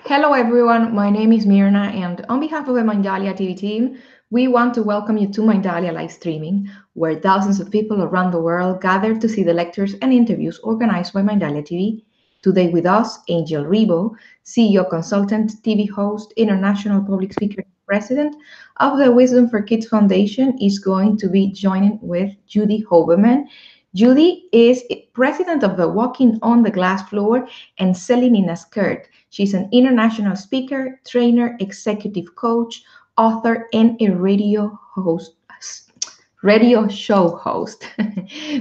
Hello everyone, my name is Mirna and on behalf of the Mindalia TV team, we want to welcome you to Mindalia live streaming, where thousands of people around the world gather to see the lectures and interviews organized by Mindalia TV. Today with us, Angel Rebo, CEO consultant, TV host, international public speaker, president of the Wisdom for Kids Foundation, is going to be joining with Judy Hoberman. Judy is president of the Walking on the Glass Floor and Selling in a Skirt. She's an international speaker, trainer, executive coach, author, and a radio show host.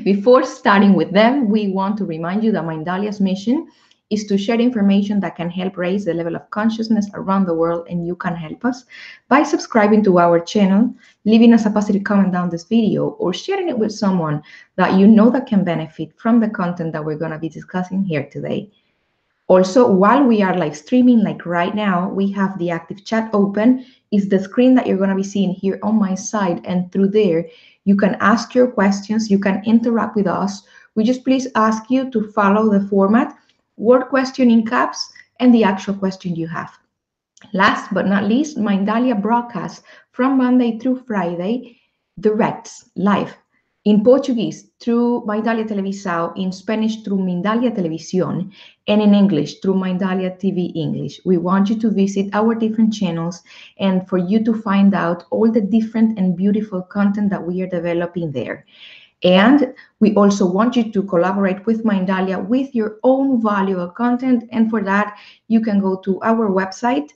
Before starting with them, we want to remind you that Mindalia's mission is to share information that can help raise the level of consciousness around the world, and you can help us by subscribing to our channel, leaving us a positive comment down this video, or sharing it with someone that you know that can benefit from the content that we're going to be discussing here today. Also, while we are live streaming, like right now, we have the active chat open. Is the screen that you're going to be seeing here on my side, and through there, you can ask your questions, you can interact with us. We just please ask you to follow the format, word question in caps, and the actual question you have. Last but not least, Mindalia broadcasts from Monday through Friday, directs live in Portuguese through Mindalia Televisão, in Spanish through Mindalia Televisión, and in English through Mindalia TV English. We want you to visit our different channels and for you to find out all the different and beautiful content that we are developing there. And we also want you to collaborate with Mindalia with your own valuable content. And for that, you can go to our website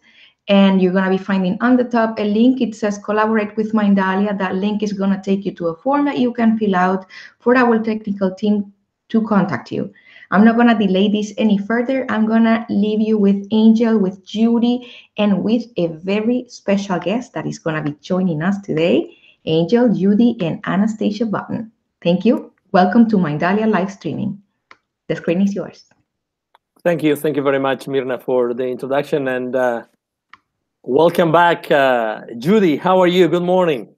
and you're going to be finding on the top a link. It says collaborate with Mindalia. That link is going to take you to a form that you can fill out for our technical team to contact you. I'm not going to delay this any further. I'm going to leave you with Angel, with Judy, and with a very special guest that is going to be joining us today, Angel, Judy, and Anastasia Button. Thank you. Welcome to Mindalia live streaming. The screen is yours. Thank you. Thank you very much, Mirna, for the introduction. And welcome back, Judy. How are you? Good morning.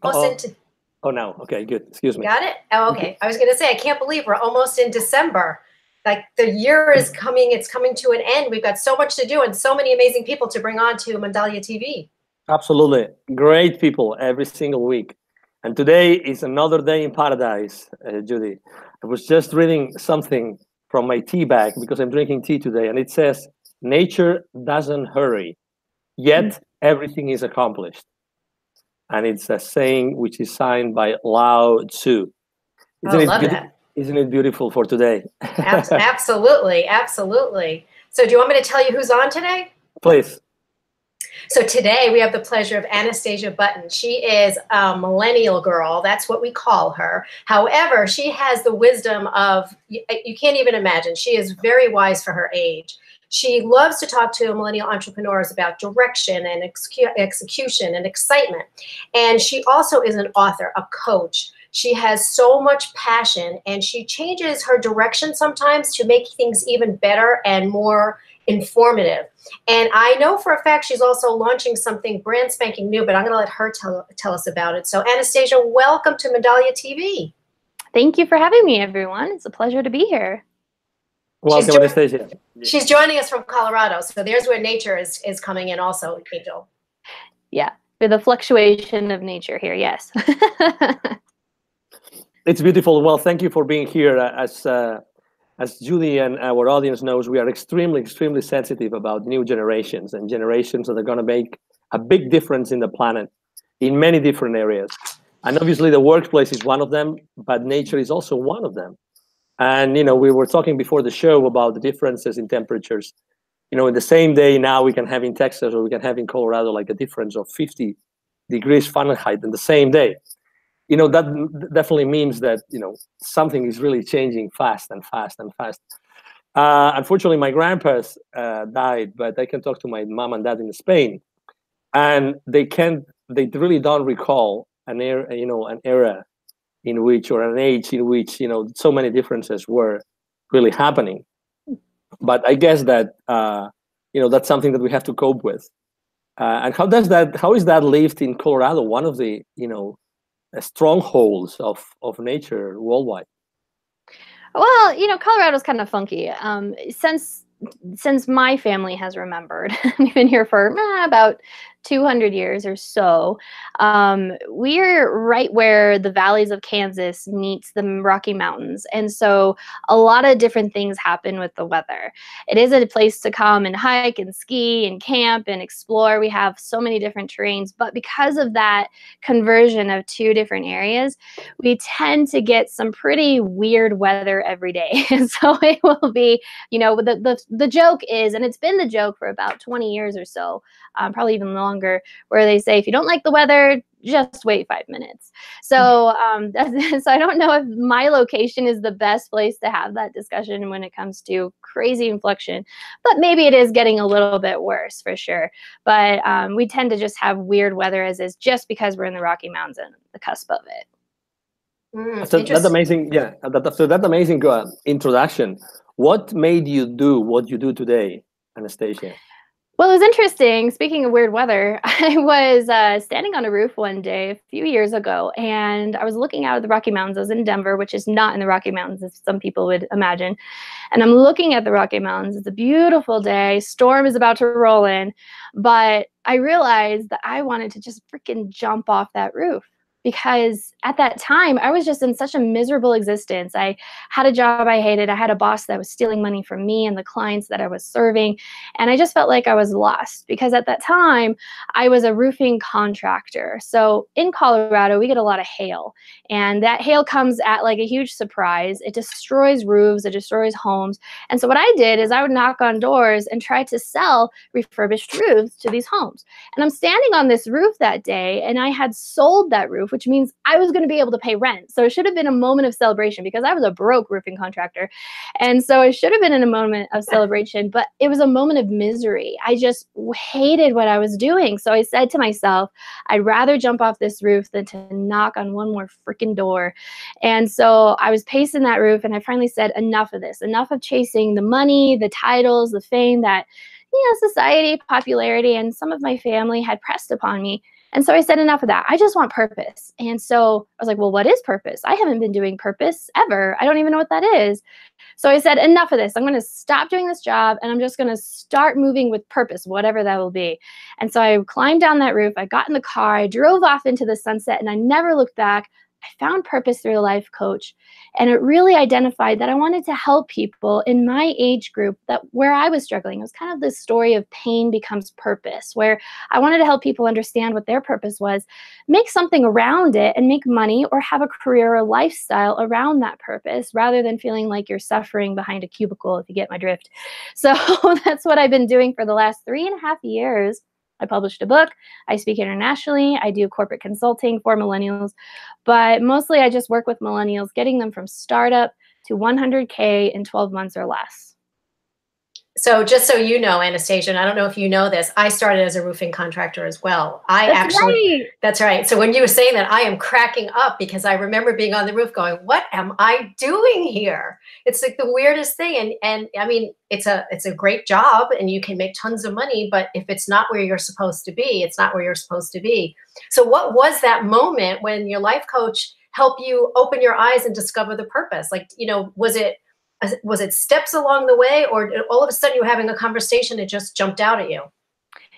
Oh, no. Okay, good. Excuse me. Got it? Oh, okay. I was going to say, I can't believe we're almost in December. Like the year is coming, it's coming to an end. We've got so much to do and so many amazing people to bring on to Mindalia TV. Absolutely. Great people every single week. And today is another day in paradise, Judy. I was just reading something from my tea bag because I'm drinking tea today, and it says, nature doesn't hurry, yet everything is accomplished. And it's a saying which is signed by Lao Tzu. Isn't it beautiful for today? Absolutely, absolutely. So do you want me to tell you who's on today? Please. So today we have the pleasure of Anastasia Button. She is a millennial girl. That's what we call her. However, she has the wisdom of, you can't even imagine. She is very wise for her age. She loves to talk to millennial entrepreneurs about direction and execution and excitement. And she also is an author, a coach. She has so much passion, and she changes her direction sometimes to make things even better and more informative. And I know for a fact she's also launching something brand spanking new, but I'm going to let her tell us about it. So Anastasia, welcome to Mindalia TV. Thank you for having me, everyone. It's a pleasure to be here. Welcome, Anastasia. She's joining us from Colorado, so there's where nature is coming in also, Angel. Yeah, for the fluctuation of nature here, yes. It's beautiful. Well, thank you for being here. As Judy and our audience knows, we are extremely, extremely sensitive about new generations and generations that are going to make a big difference in the planet in many different areas. And obviously the workplace is one of them, but nature is also one of them. And, you know, we were talking before the show about the differences in temperatures. You know, in the same day now we can have in Texas or we can have in Colorado like a difference of 50 degrees Fahrenheit in the same day. You know, that definitely means that, you know, something is really changing fast and fast and fast. Unfortunately, my grandpas died, but I can talk to my mom and dad in Spain. And they really don't recall an era in which, or an age in which, you know, so many differences were really happening. But I guess that, you know, that's something that we have to cope with. And how is that lived in Colorado, one of the, you know, strongholds of nature worldwide? Well, Colorado's kind of funky. Since my family has remembered, we've been here for about 200 years or so. We're right where the valleys of Kansas meets the Rocky Mountains. And so a lot of different things happen with the weather. It is a place to come and hike and ski and camp and explore. We have so many different terrains, but because of that conversion of two different areas, we tend to get some pretty weird weather every day. And so it will be, the joke is, and it's been the joke for about 20 years or so, probably even longer, where they say, if you don't like the weather, just wait 5 minutes. So, so I don't know if my location is the best place to have that discussion when it comes to crazy inflection, but maybe it is getting a little bit worse for sure. But we tend to just have weird weather as is just because we're in the Rocky Mountains and the cusp of it. So that's amazing. Yeah. So that's amazing introduction. What made you do what you do today, Anastasia? Well, it was interesting. Speaking of weird weather, I was standing on a roof one day a few years ago, and I was looking out at the Rocky Mountains. I was in Denver, which is not in the Rocky Mountains, as some people would imagine. And I'm looking at the Rocky Mountains. It's a beautiful day. Storm is about to roll in. But I realized that I wanted to just freaking jump off that roof. Because at that time, I was just in such a miserable existence. I had a job I hated. I had a boss that was stealing money from me and the clients that I was serving. And I just felt like I was lost because at that time, I was a roofing contractor. So in Colorado, we get a lot of hail. And that hail comes at like a huge surprise. It destroys roofs. It destroys homes. And so what I did is I would knock on doors and try to sell refurbished roofs to these homes. And I'm standing on this roof that day, and I had sold that roof, which means I was going to be able to pay rent. So it should have been a moment of celebration because I was a broke roofing contractor. And so it should have been in a moment of celebration, but it was a moment of misery. I just hated what I was doing. So I said to myself, I'd rather jump off this roof than to knock on one more freaking door. And so I was pacing that roof, and I finally said, enough of this, enough of chasing the money, the titles, the fame that, society, popularity, and some of my family had pressed upon me. And so I said, enough of that. I just want purpose. And so I was like, well, what is purpose? I haven't been doing purpose ever. I don't even know what that is. So I said, enough of this. I'm going to stop doing this job, and I'm just going to start moving with purpose, whatever that will be. And so I climbed down that roof. I got in the car. I drove off into the sunset, and I never looked back. I found purpose through a life coach, and it really identified that I wanted to help people in my age group where I was struggling. It was kind of this story of pain becomes purpose, where I wanted to help people understand what their purpose was, make something around it, and make money or have a career or lifestyle around that purpose rather than feeling like you're suffering behind a cubicle, if you get my drift. So that's what I've been doing for the last 3.5 years. I published a book. I speak internationally. I do corporate consulting for millennials, but mostly I just work with millennials, getting them from startup to 100K in 12 months or less. So just so you know, Anastasia, and I don't know if you know this, I started as a roofing contractor as well. That's right. So when you were saying that, I am cracking up because I remember being on the roof going, what am I doing here? It's like the weirdest thing. And I mean, it's a great job and you can make tons of money, but if it's not where you're supposed to be, it's not where you're supposed to be. So what was that moment when your life coach helped you open your eyes and discover the purpose? Like, was it steps along the way, or all of a sudden you were having a conversation and it just jumped out at you?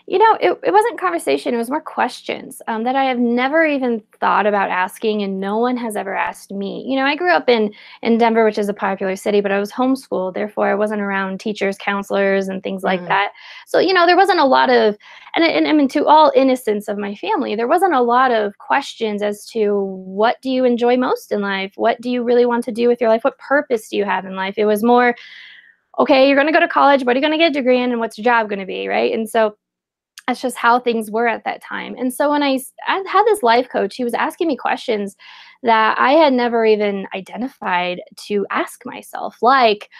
It wasn't conversation. It was more questions that I have never even thought about asking, and no one has ever asked me. I grew up in Denver, which is a popular city, but I was homeschooled. Therefore, I wasn't around teachers, counselors, and things like that. So, there wasn't a lot of, and I mean, to all innocence of my family, there wasn't a lot of questions as to what do you enjoy most in life? What do you really want to do with your life? What purpose do you have in life? It was more, okay, you're going to go to college. What are you going to get a degree in, and what's your job going to be, right? And so that's just how things were at that time. And so when I had this life coach, he was asking me questions that I had never even identified to ask myself, like,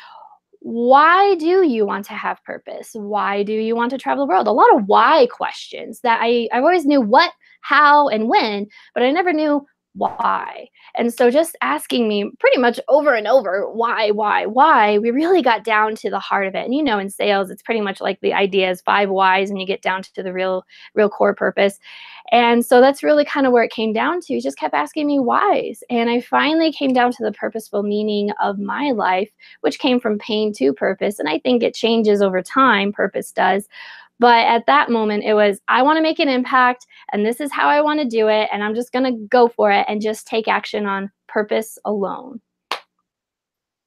why do you want to have purpose? Why do you want to travel the world? A lot of why questions that I always knew what, how, and when, but I never knew why. And so just asking me pretty much over and over, why, we really got down to the heart of it. And, you know, in sales, it's pretty much like the idea is 5 whys and you get down to the real core purpose. And so that's really kind of where it came down to. He just kept asking me whys. And I finally came down to the purposeful meaning of my life, which came from pain to purpose. And I think it changes over time, purpose does. But at that moment, it was, I want to make an impact, and this is how I want to do it, and I'm just going to go for it and just take action on purpose alone.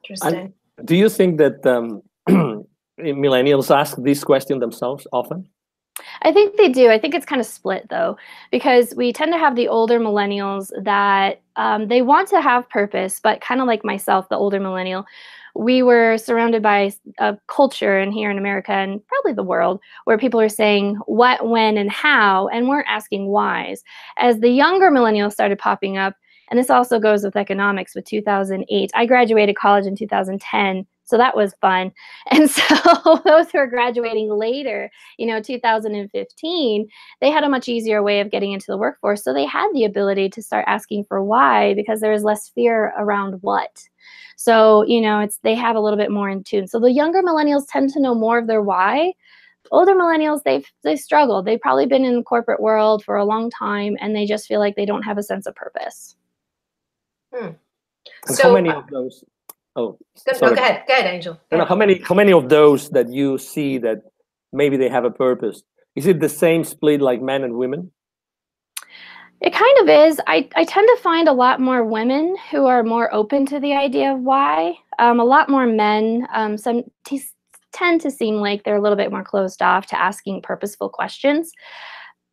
Interesting. Do you think that millennials ask this question themselves often? I think they do. I think it's kind of split, though, because we tend to have the older millennials that they want to have purpose, but kind of like myself, the older millennial, we were surrounded by a culture in here in America and probably the world where people are saying what, when, and how, and weren't asking whys. As the younger millennials started popping up, and this also goes with economics with 2008. I graduated college in 2010, so that was fun. And so those who are graduating later, 2015, they had a much easier way of getting into the workforce. So they had the ability to start asking for why because there was less fear around what. So, they have a little bit more in tune. So the younger millennials tend to know more of their why. Older millennials, they struggle. They've probably been in the corporate world for a long time, and they just feel like they don't have a sense of purpose. So how many of those? Oh, sorry. Go ahead, Angel. Go ahead. How many of those that you see that maybe they have a purpose? Is it the same split like men and women? It kind of is. I tend to find a lot more women who are more open to the idea of why. A lot more men. Some tend to seem like they're a little bit more closed off to asking purposeful questions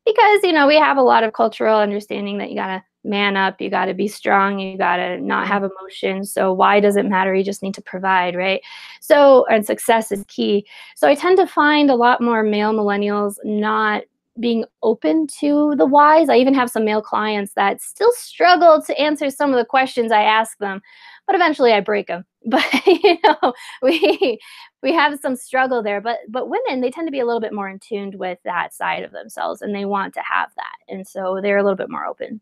because, we have a lot of cultural understanding that you got to man up, you got to be strong, you got to not have emotions. So why does it matter? You just need to provide, right? So, and success is key. So I tend to find a lot more male millennials not being open to the whys. I even have some male clients that still struggle to answer some of the questions I ask them, but eventually I break them. But we have some struggle there. But women, they tend to be a little bit more in tune with that side of themselves, and they want to have that, and so they're a little bit more open.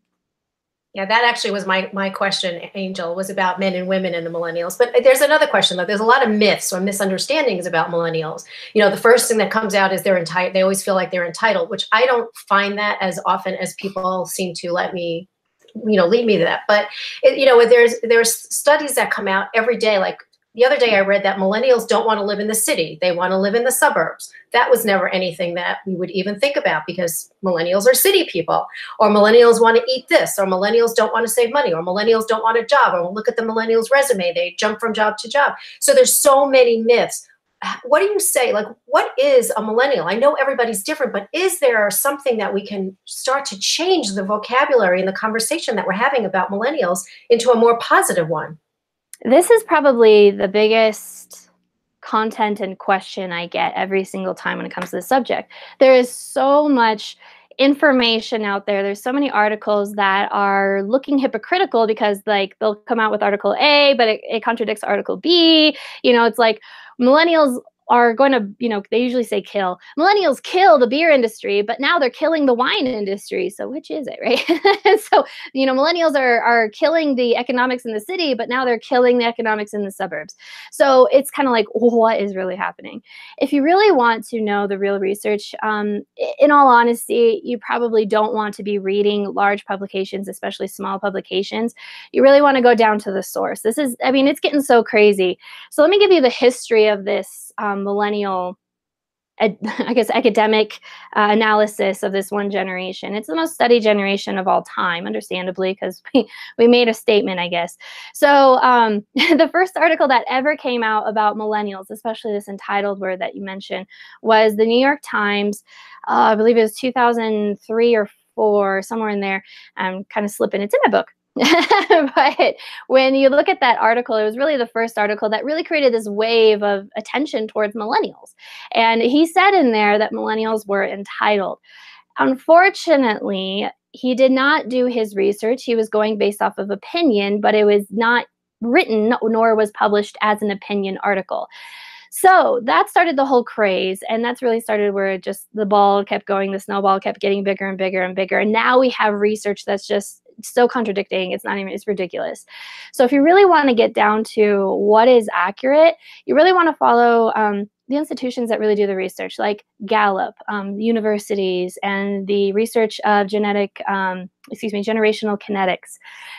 Yeah, that actually was my question, Angel, was about men and women and the millennials. But there's another question, though. There's a lot of myths or misunderstandings about millennials. The first thing that comes out is they're entitled. They always feel like they're entitled, which I don't find that as often as people seem to let me, lead me to that. But, there's studies that come out every day. Like the other day I read that millennials don't want to live in the city. They want to live in the suburbs. That was never anything that we would even think about because millennials are city people, or millennials want to eat this, or millennials don't want to save money, or millennials don't want a job, or look at the millennials' resume. They jump from job to job. So there's so many myths. What do you say? Like, what is a millennial? I know everybody's different, but is there something that we can start to change the vocabulary and the conversation that we're having about millennials into a more positive one? This is probably the biggest content and question I get every single time when it comes to the subject. There is so much information out there. There's so many articles that are looking hypocritical because they'll come out with article A, but it contradicts article B. It's like millennials are going to, they usually say kill. Millennials kill the beer industry, but now they're killing the wine industry. So which is it, right? And so, millennials are killing the economics in the city, but now they're killing the economics in the suburbs. So it's kind of like, what is really happening? If you really want to know the real research, in all honesty, you probably don't want to be reading large publications, especially small publications. You really want to go down to the source. It's getting so crazy. So let me give you the history of this millennial, academic analysis of this one generation. It's the most studied generation of all time, understandably, because we made a statement, I guess. So the first article that ever came out about millennials, especially this entitled word that you mentioned, was the New York Times. I believe it was 2003 or 4, somewhere in there. I'm kind of slipping. It's in my book. But when you look at that article, it was really the first article that really created this wave of attention towards millennials. And he said in there that millennials were entitled. Unfortunately, he did not do his research. He was going based off of opinion, but it was not written nor was published as an opinion article. So that started the whole craze, and that's really started where the ball kept going, the snowball kept getting bigger and bigger and bigger. And now we have research that's just so contradicting. It's not even, it's ridiculous. So if you really want to get down to what is accurate, you really want to follow the institutions that really do the research, like Gallup, universities, and the research of generational kinetics.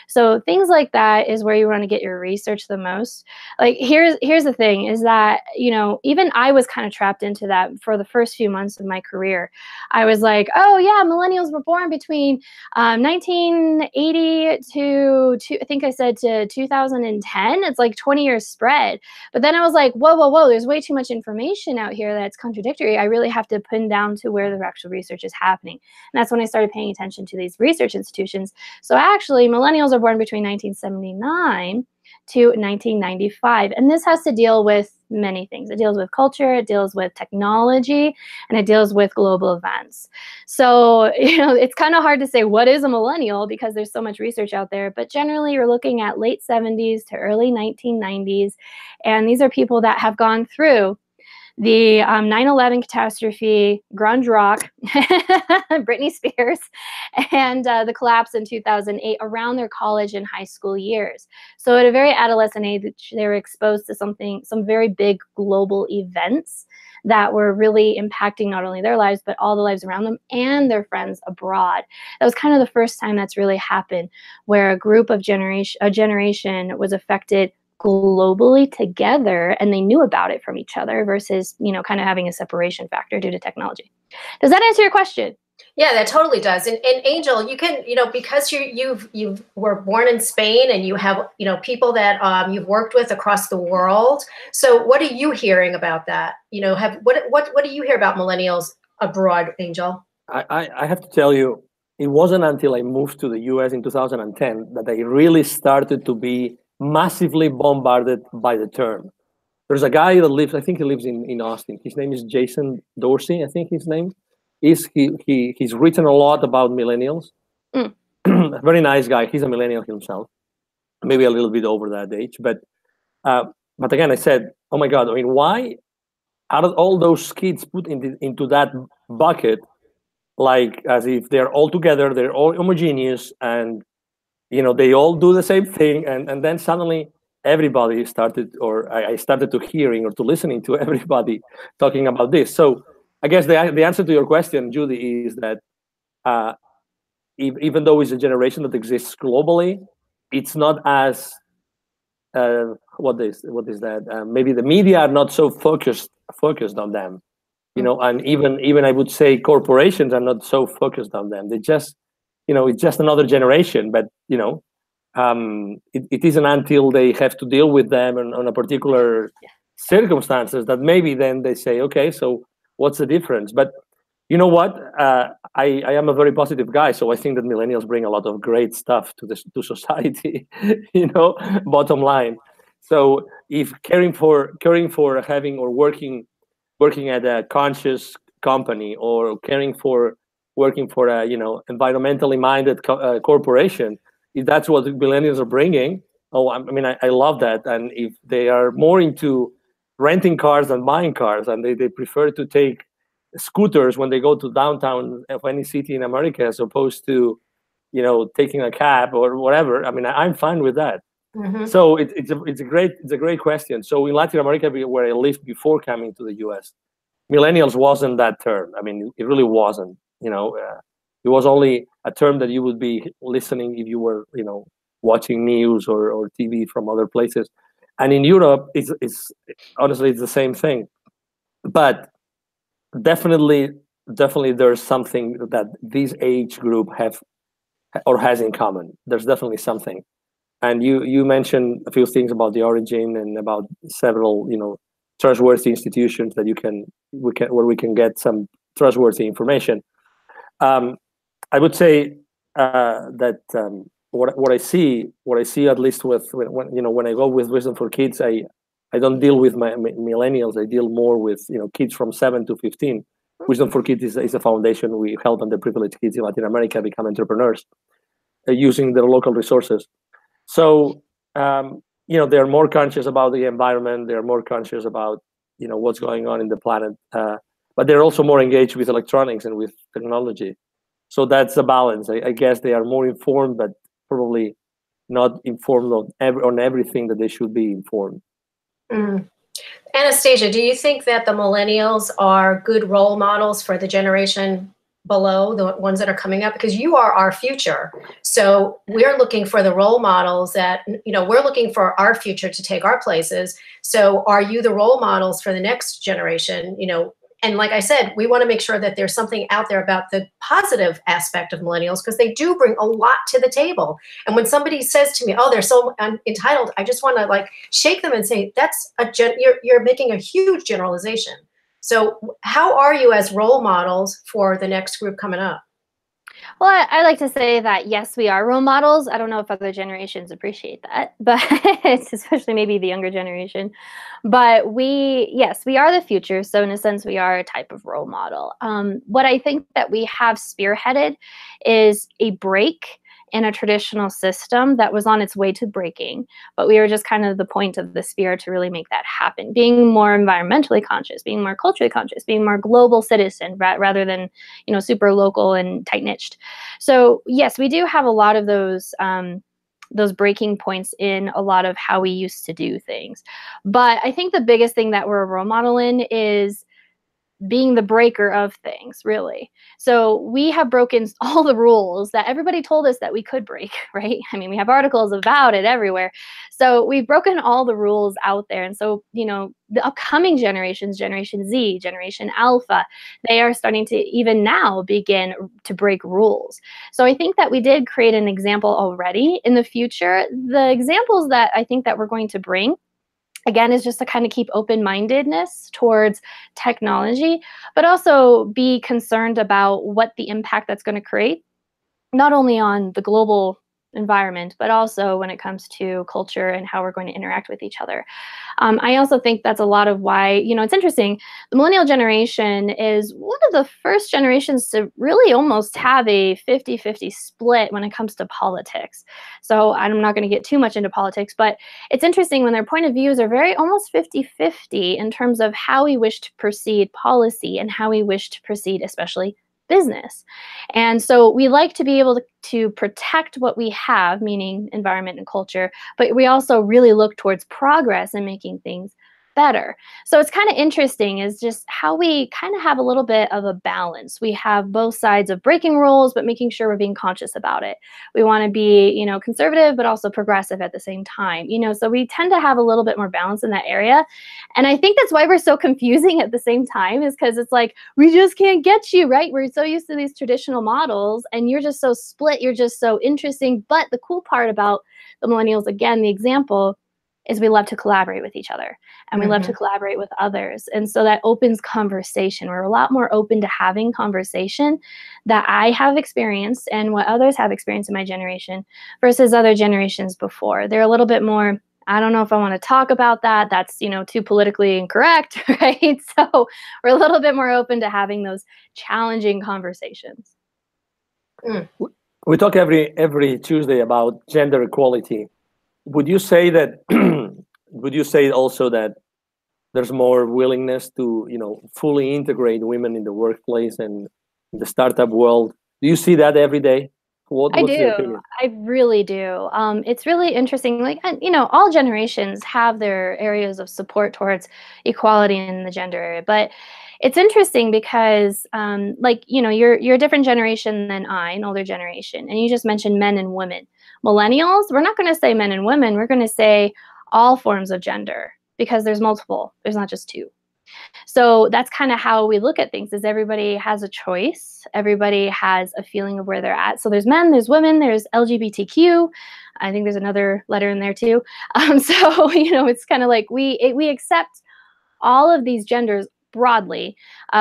So things like that is where you want to get your research the most. Like here's the thing is that, you know, even I was kind of trapped into that for the first few months of my career. I was like, oh yeah, millennials were born between 1980 to I think I said to 2010. It's like 20 years spread. But then I was like, whoa, there's way too much information out here that's contradictory. I really have to pin down to where the actual research is happening. And that's when I started paying attention to these research institutions. So actually, millennials are born between 1979 to 1995. And this has to deal with many things. It deals with culture, it deals with technology, and it deals with global events. So, you know, it's kind of hard to say what is a millennial because there's so much research out there, but generally you're looking at late 70s to early 1990s. And these are people that have gone through the 9/11 catastrophe, grunge rock, Britney Spears, and the collapse in 2008 around their college and high school years. So at a very adolescent age, they were exposed to some very big global events that were really impacting not only their lives, but all the lives around them and their friends abroad. That was kind of the first time that's really happened, where a generation was affected globally together, and they knew about it from each other versus, you know, kind of having a separation factor due to technology. Does that answer your question? Yeah, that totally does. And Angel, you can, you know, because you were born in Spain and you have, you know, people that you've worked with across the world. So what are you hearing about that? You know, what do you hear about millennials abroad, Angel? I have to tell you, it wasn't until I moved to the US in 2010 that I really started to be massively bombarded by the term. There's a guy that lives, I think he lives in Austin. His name is Jason Dorsey, I think his name is. He's written a lot about millennials. A very nice guy. He's a millennial himself, maybe a little bit over that age. But again, I said, oh my God, I mean, why are all those kids put into that bucket, like as if they're all together, they're all homogeneous, and you know, they all do the same thing, and then suddenly everybody started, or I started to hearing or to listening to everybody talking about this. So I guess the answer to your question, Judy, is that even though it's a generation that exists globally, it's not as what is that? Maybe the media are not so focused on them, you know, and even I would say corporations are not so focused on them. They just, you know, it's just another generation, but you know, it isn't until they have to deal with them on a particular circumstances that maybe then they say, okay, so what's the difference? But you know what? I am a very positive guy, so I think that millennials bring a lot of great stuff to society. You know, bottom line. So if caring for having or working at a conscious company, or working for a, you know, environmentally minded corporation, if that's what millennials are bringing, I mean, I love that. And if they are more into renting cars than buying cars, and they prefer to take scooters when they go to downtown of any city in America as opposed to, you know, taking a cab or whatever, I mean, I'm fine with that. Mm-hmm. So it's a great question. So in Latin America, where I lived before coming to the US, millennials wasn't that term. I mean, it really wasn't. You know, it was only a term that you would be listening if you were, you know, watching news or TV from other places. And in Europe, it's honestly, it's the same thing. But definitely there's something that this age group have or has in common. There's definitely something. And you mentioned a few things about the origin and about several, you know, trustworthy institutions that where we can get some trustworthy information. I would say that what I see at least with when I go with Wisdom for Kids, I don't deal with my millennials. I deal more with, you know, kids from 7 to 15. Wisdom for Kids is a foundation. We help underprivileged kids in Latin America become entrepreneurs using their local resources. So you know, they're more conscious about the environment. They're more conscious about, you know, what's going on in the planet. But they're also more engaged with electronics and with technology. So that's a balance. I guess they are more informed, but probably not informed on everything that they should be informed. Mm. Anastasia, do you think that the millennials are good role models for the generation below, the ones that are coming up? Because you are our future. So we're looking for the role models that, we're looking for our future to take our places. So are you the role models for the next generation? And like I said, we want to make sure that there's something out there about the positive aspect of millennials, because they do bring a lot to the table. And when somebody says to me, oh, they're so entitled, I just want to like shake them and say, you're making a huge generalization. So how are you as role models for the next group coming up? Well, I like to say that, yes, we are role models. I don't know if other generations appreciate that, but especially maybe the younger generation. But yes, we are the future. So in a sense, we are a type of role model. What I think that we have spearheaded is a break in a traditional system that was on its way to breaking, but we were just kind of the point of the spear to really make that happen. Being more environmentally conscious, being more culturally conscious, being more global citizen rather than, super local and tight-niched. So yes, we do have a lot of those breaking points in a lot of how we used to do things. But I think the biggest thing that we're a role model in is being the breaker of things, really. So we have broken all the rules that everybody told us that we could break, right? I mean, we have articles about it everywhere. So we've broken all the rules out there. And so, the upcoming generations, Generation Z, Generation Alpha, they are starting to even now begin to break rules. So I think that we did create an example already. In the future, the examples that I think that we're going to bring, again, is just to kind of keep open-mindedness towards technology, but also be concerned about what the impact that's going to create, not only on the global environment, but also when it comes to culture and how we're going to interact with each other. I also think that's a lot of why, it's interesting. The millennial generation is one of the first generations to really almost have a 50-50 split when it comes to politics. So I'm not going to get too much into politics, but it's interesting when their point of views are very almost 50-50 in terms of how we wish to proceed policy and how we wish to proceed, especially business. And so we like to be able to protect what we have, meaning environment and culture, but we also really look towards progress and making things better. So it's kind of interesting is just how we kind of have a little bit of a balance. We have both sides of breaking rules, but making sure we're being conscious about it. We want to be, conservative, but also progressive at the same time, so we tend to have a little bit more balance in that area. And I think that's why we're so confusing at the same time, is because it's like, we just can't get you, right? We're so used to these traditional models and you're just so split. You're just so interesting. But the cool part about the millennials, again, the example, is we love to collaborate with each other and we love to collaborate with others. And so that opens conversation. We're a lot more open to having conversation that I have experienced and what others have experienced in my generation versus other generations before. They're a little bit more, I don't know if I want to talk about that. That's, too politically incorrect, right? So we're a little bit more open to having those challenging conversations. We talk every Tuesday about gender equality. Would you say that? Would you say also that there's more willingness to, fully integrate women in the workplace and in the startup world? Do you see that every day? What's your opinion? I really do. It's really interesting. Like, all generations have their areas of support towards equality in the gender area, but it's interesting because, you're a different generation than I, an older generation, and you just mentioned men and women. Millennials, we're not going to say men and women. We're going to say all forms of gender because there's multiple. There's not just two. So that's kind of how we look at things, is everybody has a choice. Everybody has a feeling of where they're at. So there's men, there's women, there's LGBTQ. I think there's another letter in there too. So, it's kind of like we accept all of these genders broadly.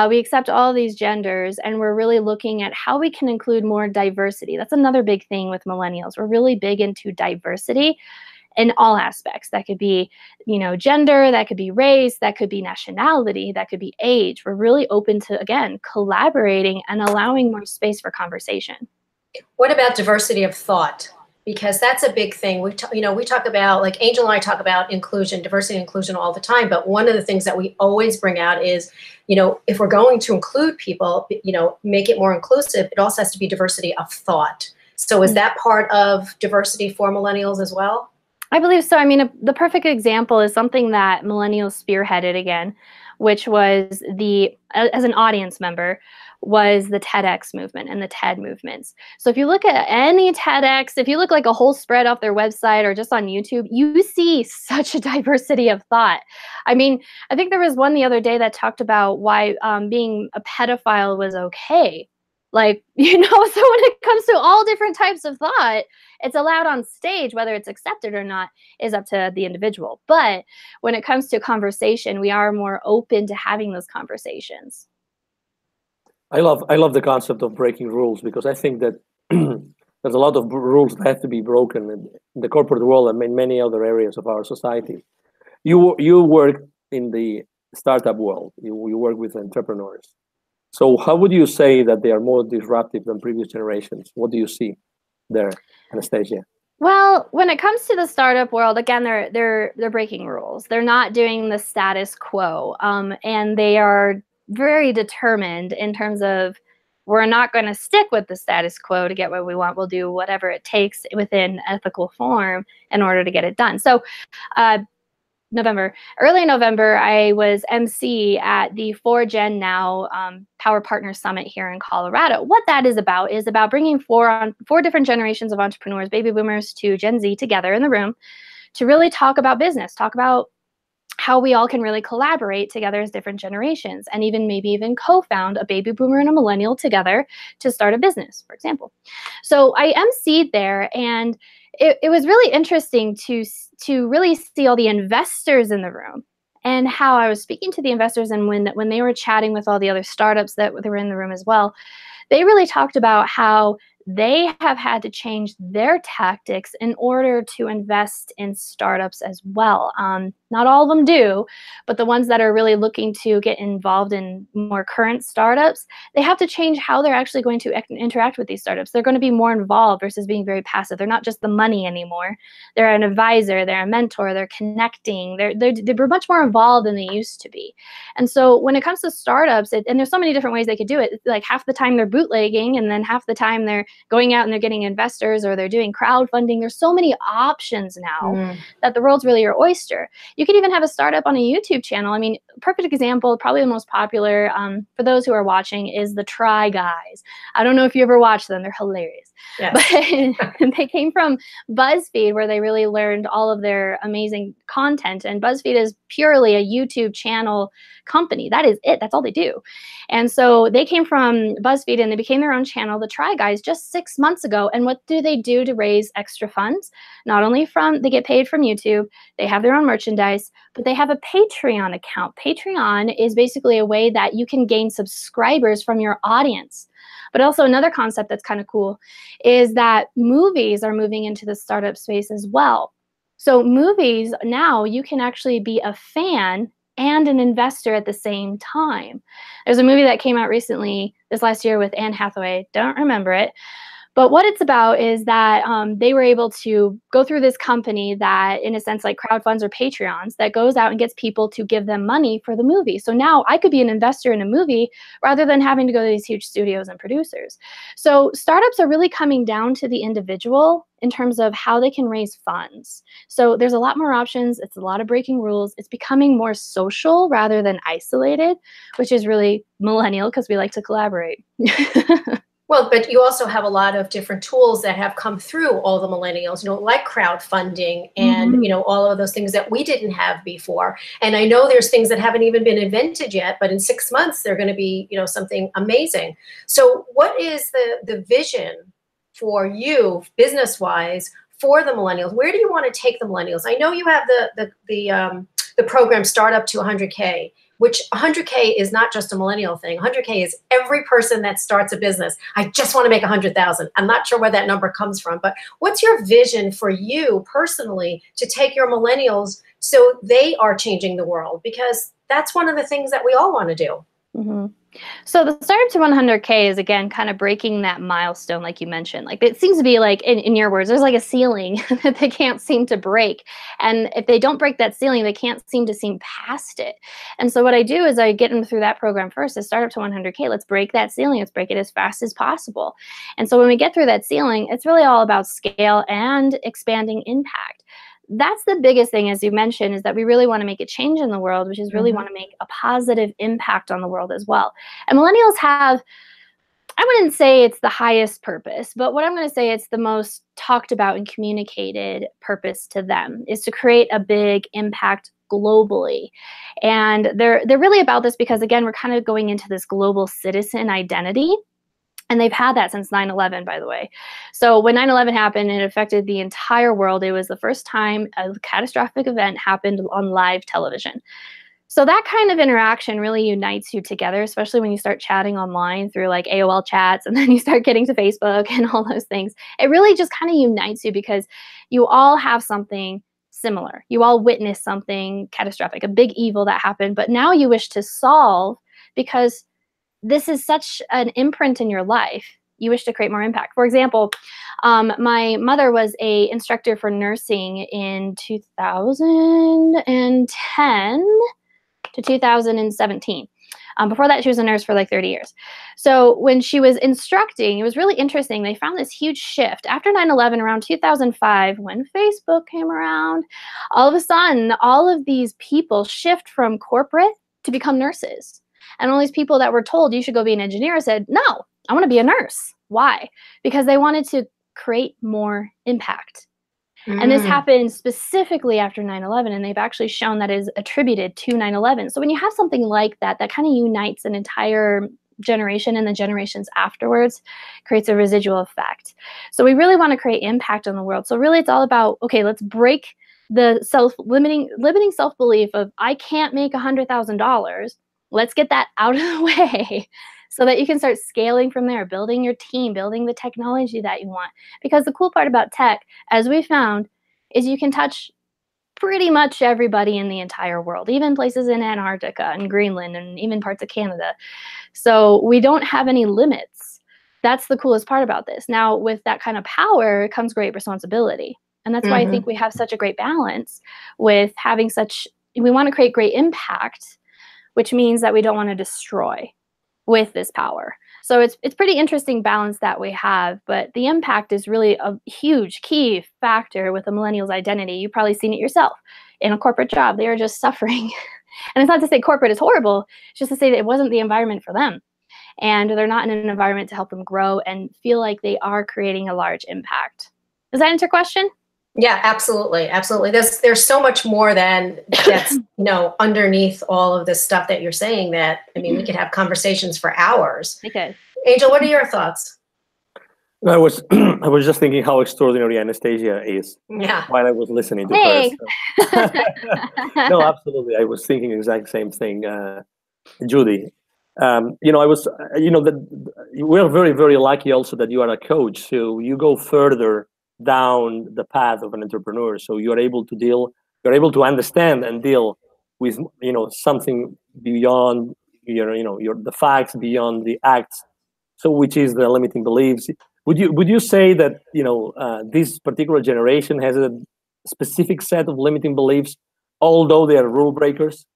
We accept all of these genders and we're really looking at how we can include more diversity. That's another big thing with millennials. We're really big into diversity in all aspects. That could be, gender, that could be race, that could be nationality, that could be age. We're really open to, again, collaborating and allowing more space for conversation. What about diversity of thought? Because that's a big thing. We talk about, like Angel and I talk about inclusion, diversity and inclusion all the time. But one of the things that we always bring out is, if we're going to include people, make it more inclusive, it also has to be diversity of thought. So is that part of diversity for millennials as well? I believe so. I mean, the perfect example is something that millennials spearheaded again, which was as an audience member, was the TEDx movement and the TED movements. So if you look at any TEDx, if you look like a whole spread off their website or just on YouTube, you see such a diversity of thought. I mean, I think there was one the other day that talked about why being a pedophile was okay. Like, you know, so when it comes to all different types of thought, it's allowed on stage. Whether it's accepted or not is up to the individual. But when it comes to conversation, we are more open to having those conversations. I love the concept of breaking rules, because I think that there's a lot of rules that have to be broken in the corporate world and in many other areas of our society. You work in the startup world. You work with entrepreneurs. So how would you say that they are more disruptive than previous generations? What do you see there, Anastasia? Well, when it comes to the startup world, again, they're breaking rules. They're not doing the status quo, and they are very determined in terms of, we're not going to stick with the status quo to get what we want. We'll do whatever it takes within ethical form in order to get it done. So, early November, I was MC at the 4Gen Now Power Partner Summit here in Colorado. What that is about bringing four different generations of entrepreneurs, baby boomers to Gen Z, together in the room to really talk about business, talk about how we all can really collaborate together as different generations, and maybe even co-found a baby boomer and a millennial together to start a business, for example. So I emceed there, and it was really interesting to really see all the investors in the room, and how I was speaking to the investors, and when they were chatting with all the other startups that were in the room as well, they really talked about how they have had to change their tactics in order to invest in startups as well. Not all of them do, but the ones that are really looking to get involved in more current startups, they have to change how they're actually going to interact with these startups. They're going to be more involved versus being very passive. They're not just the money anymore. They're an advisor, they're a mentor, they're connecting. They're much more involved than they used to be. And so when it comes to startups, and there's so many different ways they could do it. Like half the time they're bootlegging, and then half the time they're going out and they're getting investors, or they're doing crowdfunding. There's so many options now that the world's really your oyster. You could even have a startup on a YouTube channel. I mean, perfect example, probably the most popular for those who are watching, is the Try Guys. I don't know if you ever watched them. They're hilarious. Yes. But they came from BuzzFeed, where they really learned all of their amazing content. And BuzzFeed is purely a YouTube channel company. That is it. That's all they do. And so they came from BuzzFeed, and they became their own channel, the Try Guys, just 6 months ago. And what do they do to raise extra funds? Not only they get paid from YouTube, they have their own merchandise, but they have a Patreon account. Patreon is basically a way that you can gain subscribers from your audience. But also another concept that's kind of cool is that movies are moving into the startup space as well. So movies, now you can actually be a fan and an investor at the same time. There's a movie that came out recently this last year with Anne Hathaway. Don't remember it. But what it's about is that they were able to go through this company that, in a sense, like crowdfunds or Patreons, that goes out and gets people to give them money for the movie. So now I could be an investor in a movie rather than having to go to these huge studios and producers. So startups are really coming down to the individual in terms of how they can raise funds. So there's a lot more options. It's a lot of breaking rules. It's becoming more social rather than isolated, which is really millennial because we like to collaborate. Well, but you also have a lot of different tools that have come through all the millennials, like crowdfunding and, all of those things that we didn't have before. And I know there's things that haven't even been invented yet, but in 6 months, they're going to be, something amazing. So what is the vision for you business-wise for the millennials? Where do you want to take the millennials? I know you have the program Startup to 100K. Which 100K is not just a millennial thing. 100K is every person that starts a business. I just want to make 100,000. I'm not sure where that number comes from, but what's your vision for you personally to take your millennials so they are changing the world? Because that's one of the things that we all want to do. Mm-hmm. So the startup to 100K is, again, kind of breaking that milestone, like you mentioned. Like, it seems to be like, in your words, there's like a ceiling that they can't seem to break. And if they don't break that ceiling, they can't seem to see past it. And so what I do is I get them through that program first, is startup to 100K. Let's break that ceiling. Let's break it as fast as possible. And so when we get through that ceiling, it's really all about scale and expanding impact. That's the biggest thing, as you mentioned, is that we really want to make a change in the world, which is really want to make a positive impact on the world as well. And millennials have, I wouldn't say it's the highest purpose, but what I'm going to say it's the most talked about and communicated purpose to them is to create a big impact globally. And they're really about this because, again, we're kind of going into this global citizen identity. And they've had that since 9/11, by the way. So when 9/11 happened, it affected the entire world. It was the first time a catastrophic event happened on live television. So that kind of interaction really unites you together, especially when you start chatting online through like AOL chats, and then you start getting to Facebook and all those things. It really just kind of unites you because you all have something similar. You all witnessed something catastrophic, a big evil that happened, but now you wish to solve because this is such an imprint in your life. You wish to create more impact. For example, my mother was an instructor for nursing in 2010 to 2017. Before that, she was a nurse for like 30 years. So when she was instructing, it was really interesting. They found this huge shift. After 9/11, around 2005, when Facebook came around, all of a sudden, all of these people shift from corporate to become nurses. And all these people that were told you should go be an engineer said, no, I want to be a nurse. Why? Because they wanted to create more impact. And this happened specifically after 9/11, and they've actually shown that is attributed to 9/11. So when you have something like that, that kind of unites an entire generation and the generations afterwards, creates a residual effect. So we really want to create impact on the world. So really it's all about, okay, let's break the limiting self-belief of I can't make $100,000. Let's get that out of the way so that you can start scaling from there, building your team, building the technology that you want. Because the cool part about tech, as we found, is you can touch pretty much everybody in the entire world, even places in Antarctica and Greenland and even parts of Canada. So we don't have any limits. That's the coolest part about this. Now, with that kind of power comes great responsibility. And that's why I think we have such a great balance with having we want to create great impact, which means that we don't want to destroy with this power. So it's pretty interesting balance that we have, but the impact is really a huge key factor with a millennial's identity. You've probably seen it yourself. In a corporate job, they are just suffering. And it's not to say corporate is horrible, it's just to say that it wasn't the environment for them. And they're not in an environment to help them grow and feel like they are creating a large impact. Does that answer your question? Yeah, absolutely. Absolutely. There's so much more than that's, underneath all of this stuff that you're saying that, we could have conversations for hours. Okay. Angel, what are your thoughts? I was I was just thinking how extraordinary Anastasia is. Yeah. While I was listening to Thanks. her. No, absolutely. I was thinking the exact same thing, Judy. I was, we're very, very lucky also that you are a coach. So you go further down the path of an entrepreneur. So you're able to understand and deal with, something beyond the facts, beyond the acts. So which is the limiting beliefs. Would you say that, this particular generation has a specific set of limiting beliefs, although they are rule breakers?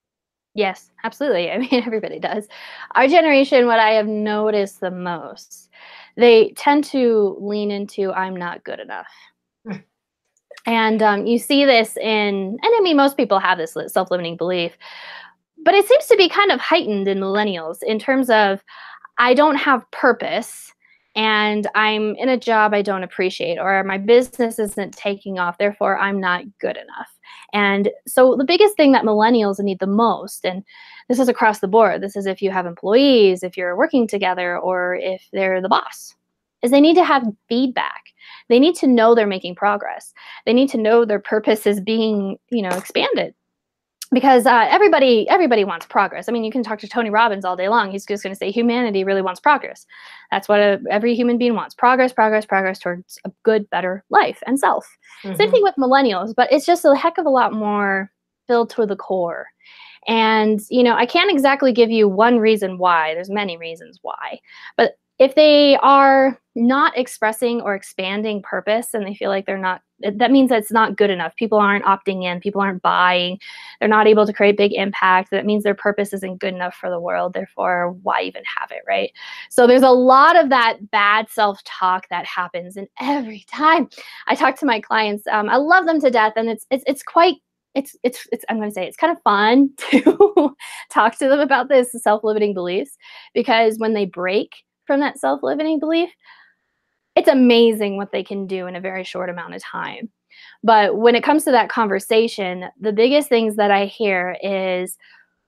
Yes, absolutely. Everybody does. Our generation, what I have noticed the most, they tend to lean into, I'm not good enough. And you see this most people have this self-limiting belief, but it seems to be kind of heightened in millennials in terms of, I don't have purpose and I'm in a job I don't appreciate, or my business isn't taking off, therefore I'm not good enough. And so the biggest thing that millennials need the most, and this is across the board, this is if you have employees, if you're working together, or if they're the boss, is they need to have feedback. They need to know they're making progress. They need to know their purpose is being, expanded. Because everybody wants progress. You can talk to Tony Robbins all day long. He's just going to say humanity really wants progress. That's what every human being wants. Progress towards a good, better life and self. Same thing with millennials, but it's just a heck of a lot more filled to the core. And, I can't exactly give you one reason why. There's many reasons why. But if they are not expressing or expanding purpose and they feel like they're not, that means that it's not good enough. People aren't opting in. People aren't buying. They're not able to create big impact. That means their purpose isn't good enough for the world. Therefore, why even have it, right? So there's a lot of that bad self-talk that happens. And every time I talk to my clients, I love them to death. And it's quite, I'm going to say it's kind of fun to talk to them about this self-limiting beliefs, because when they break from that self-limiting belief, it's amazing what they can do in a very short amount of time. But when it comes to that conversation, the biggest things that I hear is,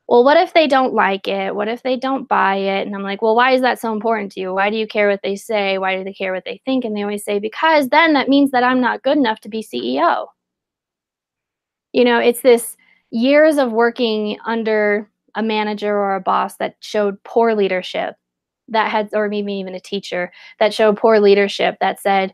well, what if they don't like it? What if they don't buy it? And I'm like, well, why is that so important to you? Why do you care what they say? Why do they care what they think? And they always say, because then that means that I'm not good enough to be CEO. It's this years of working under a manager or a boss that showed poor leadership, or maybe even a teacher that showed poor leadership, that said,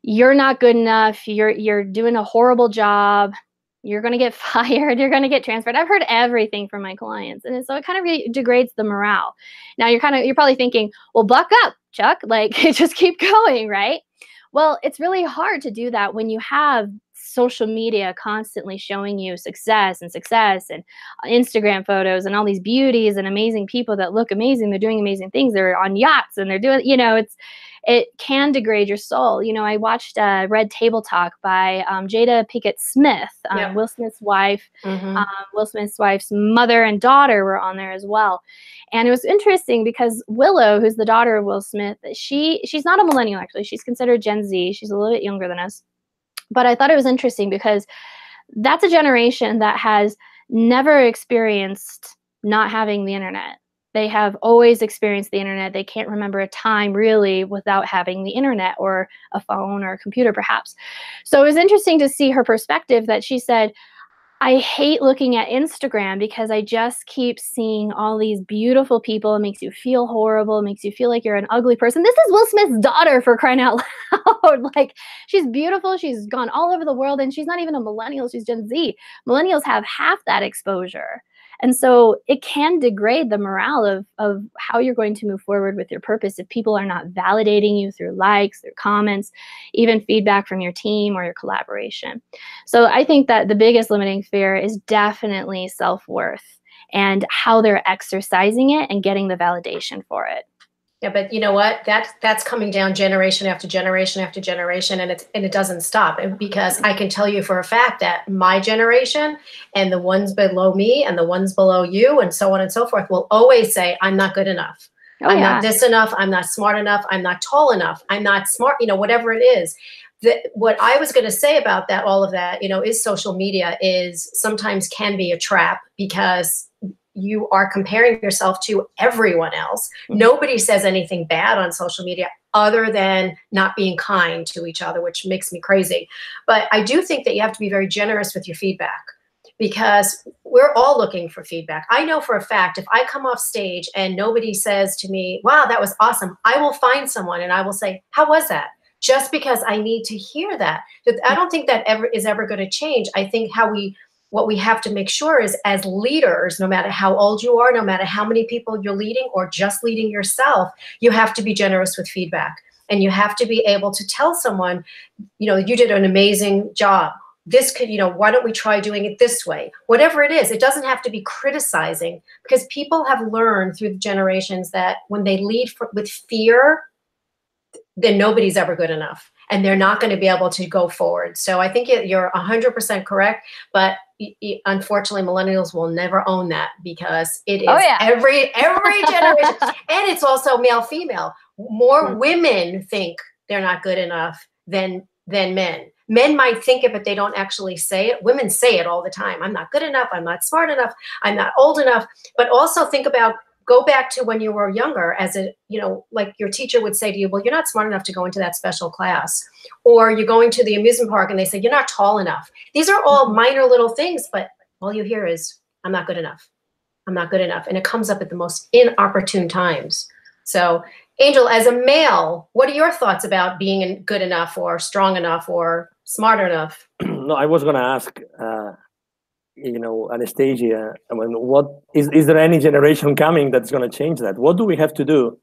you're not good enough, you're doing a horrible job, you're going to get fired, you're going to get transferred. I've heard everything from my clients. And so it kind of really degrades the morale. Now you're probably thinking, well, buck up, Chuck, just keep going, right? Well, it's really hard to do that when you have social media constantly showing you success and Instagram photos and all these beauties and amazing people that look amazing. They're doing amazing things. They're on yachts and they're doing, it can degrade your soul. I watched Red Table Talk by Jada Pinkett Smith, Yep. Will Smith's wife. Mm-hmm. Will Smith's wife's mother and daughter were on there as well. And it was interesting because Willow, who's the daughter of Will Smith, she's not a millennial, actually. She's considered Gen Z. She's a little bit younger than us. But I thought it was interesting because that's a generation that has never experienced not having the internet. They have always experienced the internet. They can't remember a time really without having the internet or a phone or a computer, perhaps. So it was interesting to see her perspective, that she said, I hate looking at Instagram because I just keep seeing all these beautiful people. It makes you feel horrible. It makes you feel like you're an ugly person. This is Will Smith's daughter, for crying out loud. She's beautiful. She's gone all over the world, and she's not even a millennial. She's Gen Z. Millennials have half that exposure. And so it can degrade the morale of how you're going to move forward with your purpose if people are not validating you through likes, through comments, even feedback from your team or your collaboration. So I think that the biggest limiting fear is definitely self-worth and how they're exercising it and getting the validation for it. Yeah, but you know what? That's coming down generation after generation after generation, and it doesn't stop. And because I can tell you for a fact that my generation and the ones below me and the ones below you and so on and so forth will always say, I'm not good enough. I'm not this enough. I'm not smart enough. I'm not tall enough. I'm not smart, whatever it is. What I was going to say about that, all of that, is social media is sometimes can be a trap, because you are comparing yourself to everyone else. Mm-hmm. Nobody says anything bad on social media other than not being kind to each other, which makes me crazy. But I do think that you have to be very generous with your feedback, because we're all looking for feedback. I know for a fact, if I come off stage and nobody says to me, wow, that was awesome, I will find someone and I will say, how was that? Just because I need to hear that. I don't think that is ever going to change. I think what we have to make sure is, as leaders, no matter how old you are, no matter how many people you're leading or just leading yourself, you have to be generous with feedback. And you have to be able to tell someone, you did an amazing job. This could, why don't we try doing it this way? Whatever it is, it doesn't have to be criticizing, because people have learned through the generations that when they lead with fear, then nobody's ever good enough. And they're not going to be able to go forward. So I think you're 100% correct. But unfortunately, millennials will never own that, because it is every generation. And it's also male, female. More women think they're not good enough than men. Men might think it, but they don't actually say it. Women say it all the time. I'm not good enough. I'm not smart enough. I'm not old enough. But also go back to when you were younger, like your teacher would say to you, well, you're not smart enough to go into that special class. Or you're going to the amusement park and they say, you're not tall enough. These are all minor little things, but all you hear is, I'm not good enough. I'm not good enough. And it comes up at the most inopportune times. So, Angel, as a male, what are your thoughts about being good enough or strong enough or smart enough? No, I was going to ask, Anastasia, I mean, what is there any generation coming that's going to change that? What do we have to do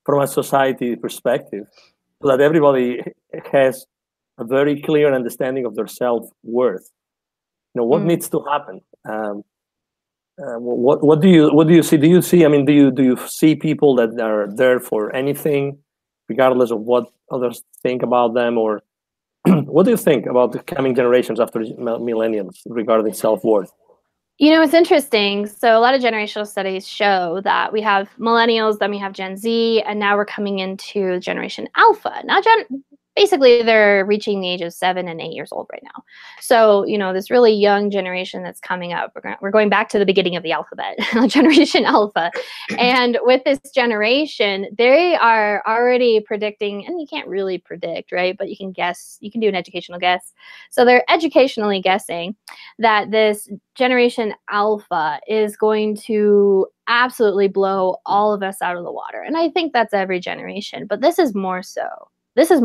from a society perspective so that everybody has a very clear understanding of their self-worth? What needs to happen? What do you see? Do you see? I mean, do you see people that are there for anything, regardless of what others think about them, or what do you think about the coming generations after millennials regarding self-worth? It's interesting. So a lot of generational studies show that we have millennials, then we have Gen Z, and now we're coming into Generation Alpha. Now, basically, they're reaching the age of 7 and 8 years old right now. So, this really young generation that's coming up, we're going back to the beginning of the alphabet, Generation Alpha. And with this generation, they are already predicting, and you can't really predict, right? But you can guess, you can do an educational guess. So they're educationally guessing that this Generation Alpha is going to absolutely blow all of us out of the water. And I think that's every generation, but this is more so. This is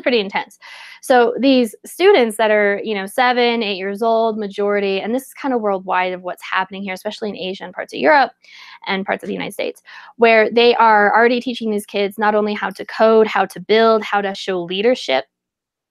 pretty intense. So these students that are, 7, 8 years old, majority, and this is kind of worldwide of what's happening here, especially in Asia and parts of Europe and parts of the United States, where they are already teaching these kids not only how to code, how to build, how to show leadership,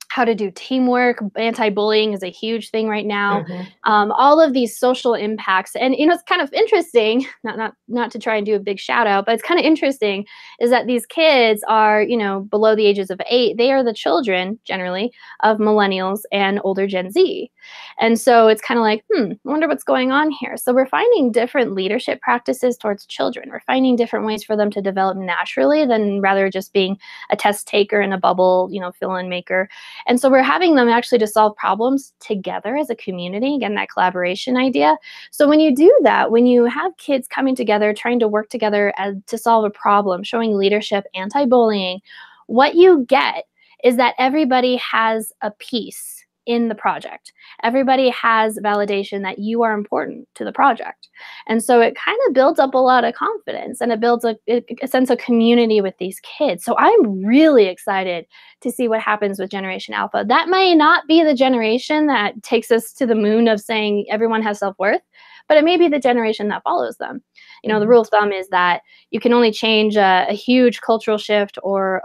how to do teamwork. Anti-bullying is a huge thing right now. All of these social impacts, and it's kind of interesting. Not to try and do a big shout out, but it's kind of interesting is that these kids are, below the ages of 8. They are the children generally of millennials and older Gen Z, and so it's kind of like, I wonder what's going on here. So we're finding different leadership practices towards children. We're finding different ways for them to develop naturally than rather just being a test taker in a bubble, fill-in maker. And so we're having them actually to solve problems together as a community, again, that collaboration idea. So when you do that, when you have kids coming together, trying to work together to solve a problem, showing leadership, anti-bullying, what you get is that everybody has a piece in the project. Everybody has validation that you are important to the project. And so it kind of builds up a lot of confidence, and it builds a sense of community with these kids. So I'm really excited to see what happens with Generation Alpha. That may not be the generation that takes us to the moon of saying everyone has self-worth, but it may be the generation that follows them. The rule of thumb is that you can only change a huge cultural shift or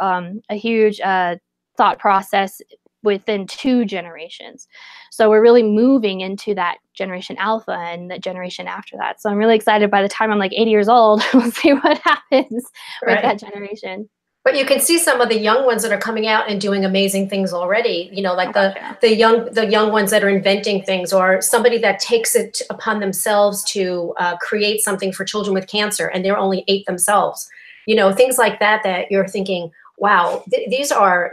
a huge thought process within 2 generations. So we're really moving into that Generation Alpha and the generation after that. So I'm really excited. By the time I'm like 80 years old, we'll see what happens with that generation. But you can see some of the young ones that are coming out and doing amazing things already, like the young ones that are inventing things, or somebody that takes it upon themselves to create something for children with cancer, and they're only 8 themselves. Things like that you're thinking, wow, these are,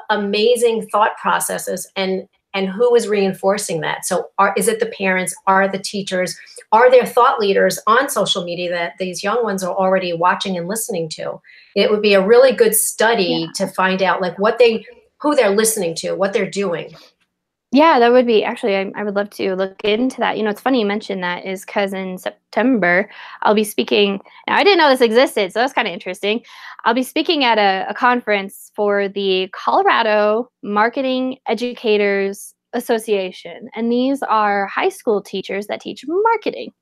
amazing thought processes, and who is reinforcing that? So is it the parents? Are the teachers? Are there thought leaders on social media that these young ones are already watching and listening to? It would be a really good study to find out like who they're listening to, what they're doing. Yeah, that would be actually, I would love to look into that. It's funny you mentioned that is because in September, I'll be speaking. Now, I didn't know this existed, so that's kind of interesting. I'll be speaking at a conference for the Colorado Marketing Educators Association. And these are high school teachers that teach marketing.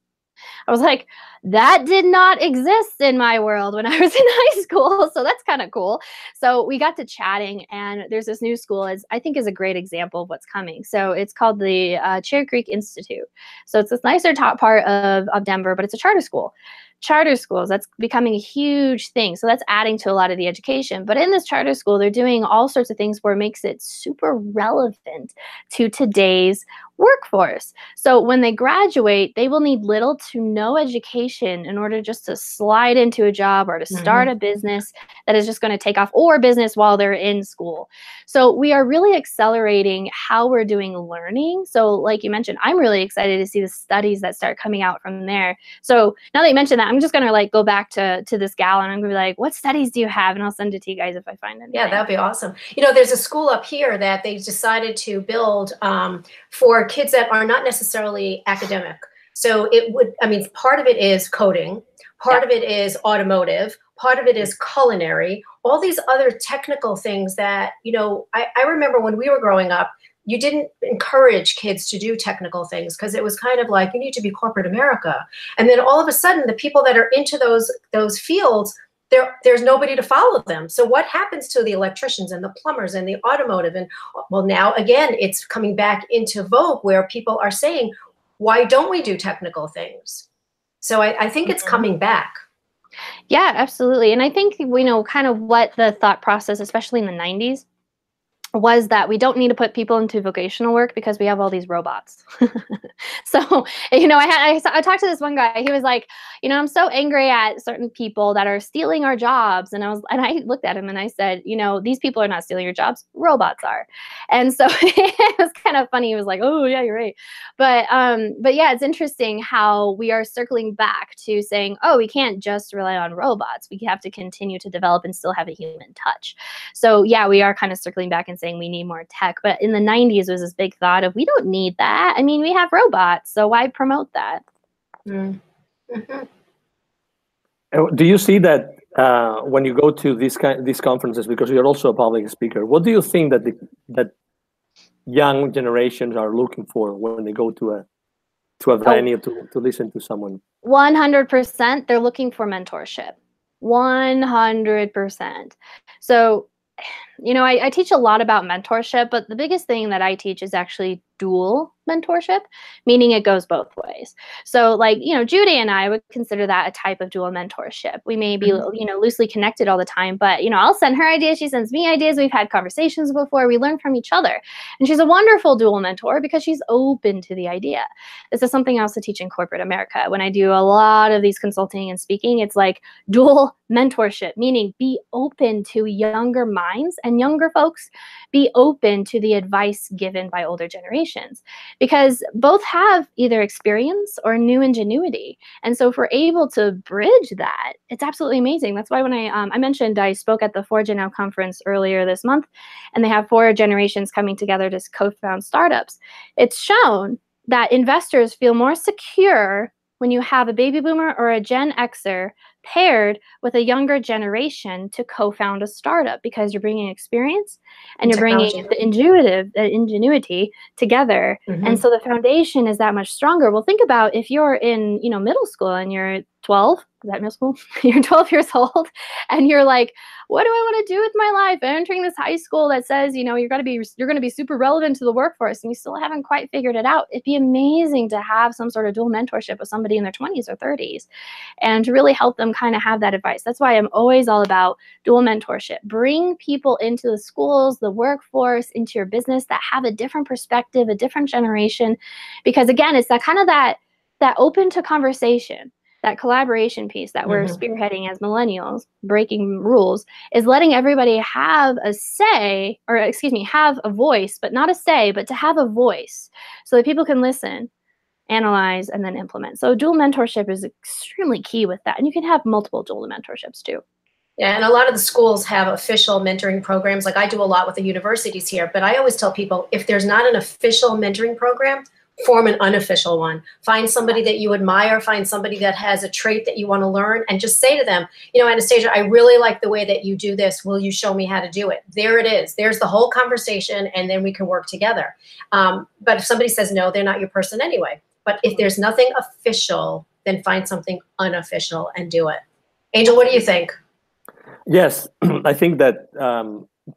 I was like, that did not exist in my world when I was in high school. So that's kind of cool. So we got to chatting, and there's this new school I think is a great example of what's coming. So it's called the Cherry Creek Institute. So it's this nicer top part of Denver, but it's a charter school. Charter schools, that's becoming a huge thing. So that's adding to a lot of the education. But in this charter school, they're doing all sorts of things where it makes it super relevant to today's workforce. So when they graduate, they will need little to no education in order just to slide into a job or to start a business that is just going to take off, or business while they're in school. So we are really accelerating how we're doing learning. So like you mentioned, I'm really excited to see the studies that start coming out from there. So now that you mentioned that, I'm just going to go back to this gal, and I'm going to be like, what studies do you have? And I'll send it to you guys if I find anything. Yeah, that'd be awesome. There's a school up here that they decided to build for kids that are not necessarily academic. So part of it is coding, part of it is automotive, part of it is culinary, all these other technical things that, I remember when we were growing up, you didn't encourage kids to do technical things because it was kind of like, you need to be corporate America. And then all of a sudden, the people that are into those fields, there's nobody to follow them. So what happens to the electricians and the plumbers and the automotive? And well, now again, it's coming back into vogue where people are saying, why don't we do technical things? So I think it's coming back. Yeah, absolutely. And I think, we know kind of what the thought process, especially in the 90s, was that we don't need to put people into vocational work because we have all these robots. So, I talked to this one guy. He was like, I'm so angry at certain people that are stealing our jobs. And I looked at him and I said, these people are not stealing your jobs. Robots are. And so it was kind of funny. He was like, oh yeah, you're right. But yeah, it's interesting how we are circling back to saying, oh, we can't just rely on robots. We have to continue to develop and still have a human touch. So yeah, we are kind of circling back and saying we need more tech. But in the 90s was this big thought of, we don't need that. I mean, we have robots, so why promote that? Mm-hmm. Do you see that when you go to these conferences, because you're also a public speaker, what do you think that young generations are looking for when they go to a venue to listen to someone? 100%, they're looking for mentorship. 100%. So, I teach a lot about mentorship, but the biggest thing that I teach is actually dual mentorship, meaning it goes both ways. So like, Judy and I would consider that a type of dual mentorship. We may be, loosely connected all the time, but, I'll send her ideas. She sends me ideas. We've had conversations before. We learn from each other. And she's a wonderful dual mentor because she's open to the idea. This is something else to teach in corporate America. When I do a lot of these consulting and speaking, it's like dual mentorship, meaning be open to younger minds and younger folks, be open to the advice given by older generations, because both have either experience or new ingenuity. And so if we're able to bridge that, it's absolutely amazing. That's why when I mentioned I spoke at the 4Gen Now conference earlier this month, and they have 4 generations coming together to co-found startups. It's shown that investors feel more secure when you have a baby boomer or a Gen Xer paired with a younger generation to co-found a startup, because you're bringing experience and you're bringing the ingenuity together. Mm-hmm. And so the foundation is that much stronger. Well, think about if you're in, middle school and you're 12, is that middle school? You're 12 years old and you're like, what do I want to do with my life? I'm entering this high school that says, you're going to be super relevant to the workforce, and you still haven't quite figured it out. It'd be amazing to have some sort of dual mentorship with somebody in their 20s or 30s and to really help them kind of have that advice. That's why I'm always all about dual mentorship. Bring people into the schools, the workforce, into your business that have a different perspective, a different generation, because again, it's that kind of that open to conversation. That collaboration piece that we're spearheading as millennials, breaking rules, is letting everybody have a say, or have a voice, but not a say, but to have a voice so that people can listen, analyze, and then implement. So dual mentorship is extremely key with that. And you can have multiple dual mentorships too. Yeah, and a lot of the schools have official mentoring programs. Like I do a lot with the universities here, but I always tell people, if there's not an official mentoring program, form an unofficial one. Find somebody that you admire, find somebody that has a trait that you want to learn, and just say to them, Anastasia, I really like the way that you do this. Will you show me how to do it? There it is. There's the whole conversation, and then we can work together. But if somebody says, no, they're not your person anyway. But if there's nothing official, then find something unofficial and do it. Angel, what do you think? Yes, I think that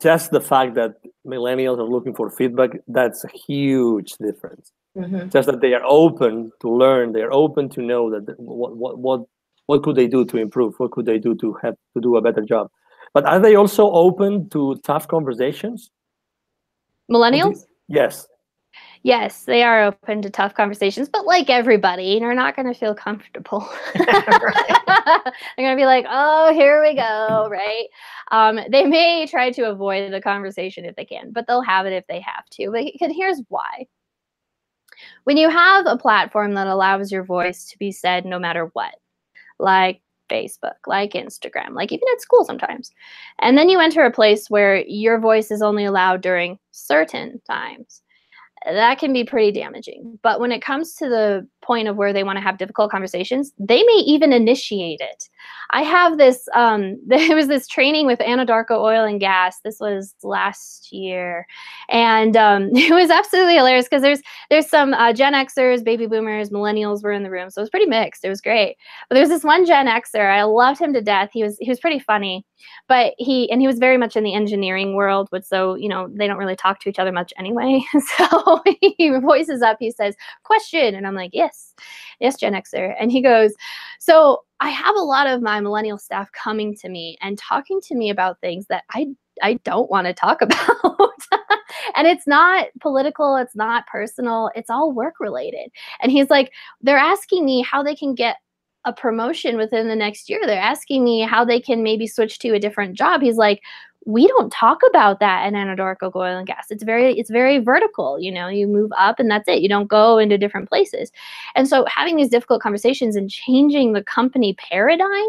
just the fact that millennials are looking for feedback, that's a huge difference. Mm-hmm. Just that they are open to learn, they are open to know that what could they do to improve, what could they do to do a better job. But are they also open to tough conversations? Millennials? Yes. Yes, they are open to tough conversations, but like everybody, they're not going to feel comfortable. They're going to be like, oh, here we go, right? They may try to avoid the conversation if they can, but they'll have it if they have to. But here's why. When you have a platform that allows your voice to be said no matter what, like Facebook, like Instagram, like even at school sometimes, and then you enter a place where your voice is only allowed during certain times, that can be pretty damaging. But when it comes to the point of where they want to have difficult conversations, they may even initiate it. I have this, there was this training with Anadarko Oil and Gas. This was last year. And it was absolutely hilarious because there's some Gen Xers, baby boomers, millennials were in the room. So it was pretty mixed. It was great. But there's this one Gen Xer. I loved him to death. He was pretty funny. But he was very much in the engineering world, but so, you know, they don't really talk to each other much anyway. So he voices up, he says, question. And I'm like, yes, Gen Xer. And he goes, so I have a lot of my millennial staff coming to me and talking to me about things that I don't want to talk about. And it's not political, it's not personal, it's all work related. And he's like, they're asking me how they can get a promotion within the next year. They're asking me how they can maybe switch to a different job. He's like, we don't talk about that in Anadarko Oil and Gas. It's very vertical. You know, you move up and that's it. You don't go into different places. And so having these difficult conversations and changing the company paradigm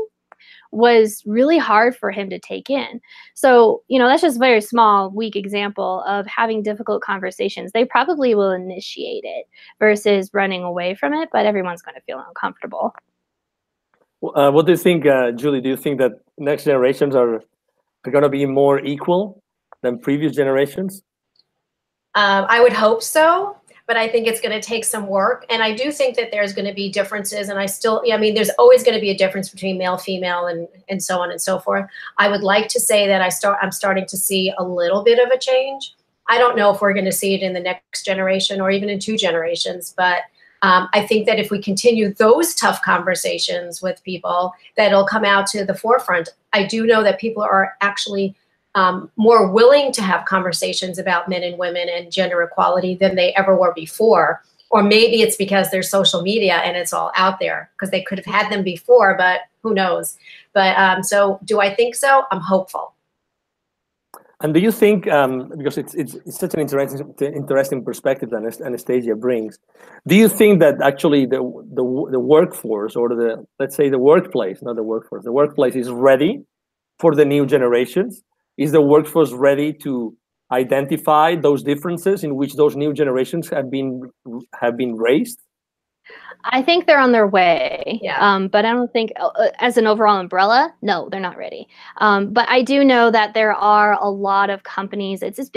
was really hard for him to take in. So, you know, that's just a very small, weak example of having difficult conversations. They probably will initiate it versus running away from it, but everyone's going to feel uncomfortable. What do you think, Julie? Do you think that next generations are going to be more equal than previous generations? I would hope so, but I think it's going to take some work. And I do think that there's going to be differences. And I mean, there's always going to be a difference between male, female, and so on and so forth. I would like to say that I'm starting to see a little bit of a change. I don't know if we're going to see it in the next generation or even in 2 generations, but I think that if we continue those tough conversations with people, that it'll come out to the forefront. I do know that people are actually more willing to have conversations about men and women and gender equality than they ever were before. Or maybe it's because there's social media and it's all out there, because they could have had them before, but who knows? But so do I think so? I'm hopeful. And do you think, because it's such an interesting perspective that Anastasia brings, do you think that actually the workforce, or let's say the workplace, not the workforce, the workplace is ready for the new generations? Is the workforce ready to identify those differences in which those new generations have been raised? I think they're on their way, yeah. But I don't think as an overall umbrella, no, they're not ready. But I do know that there are a lot of companies, it's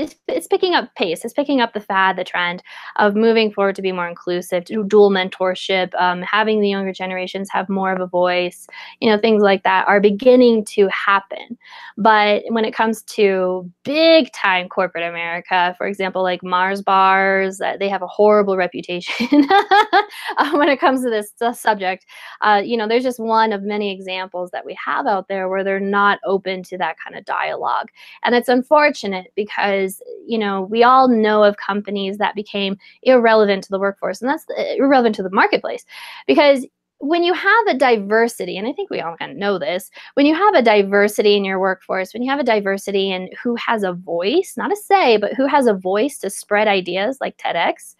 picking up pace, it's picking up the fad, the trend of moving forward to be more inclusive, to dual mentorship, having the younger generations have more of a voice, you know, things like that are beginning to happen. But when it comes to big time corporate America, for example, like Mars bars, they have a horrible reputation. When it comes to this subject, you know, there's just one of many examples that we have out there where they're not open to that kind of dialogue. And it's unfortunate because, you know, we all know of companies that became irrelevant to the workforce, and that's irrelevant to the marketplace, because when you have a diversity, and I think we all kind of know this, when you have a diversity in your workforce, when you have a diversity in who has a voice, not a say, but who has a voice to spread ideas like TEDx,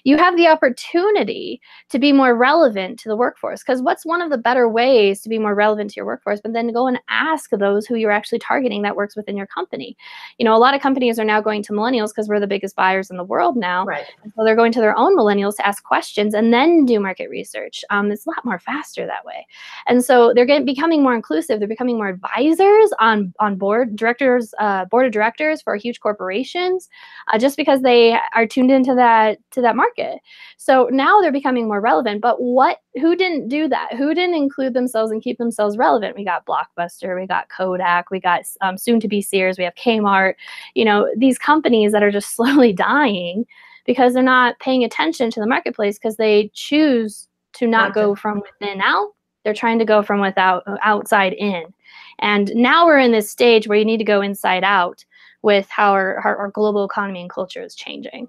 you have the opportunity to be more relevant to the workforce. Because what's one of the better ways to be more relevant to your workforce, but then go and ask those who you're actually targeting that works within your company. You know, a lot of companies are now going to millennials because we're the biggest buyers in the world now. Right. So they're going to their own millennials to ask questions and then do market research. It's a lot more faster that way. And so they're becoming more inclusive. They're becoming more advisors on board of directors for huge corporations, just because they are tuned into that market. So now they're becoming more relevant. But who didn't do that? Who didn't include themselves and keep themselves relevant? We got Blockbuster, we got Kodak, we got soon to be Sears, we have Kmart. You know, these companies that are just slowly dying because they're not paying attention to the marketplace, because they choose to not go from within out. They're trying to go from outside in. And now we're in this stage where you need to go inside out with how our global economy and culture is changing.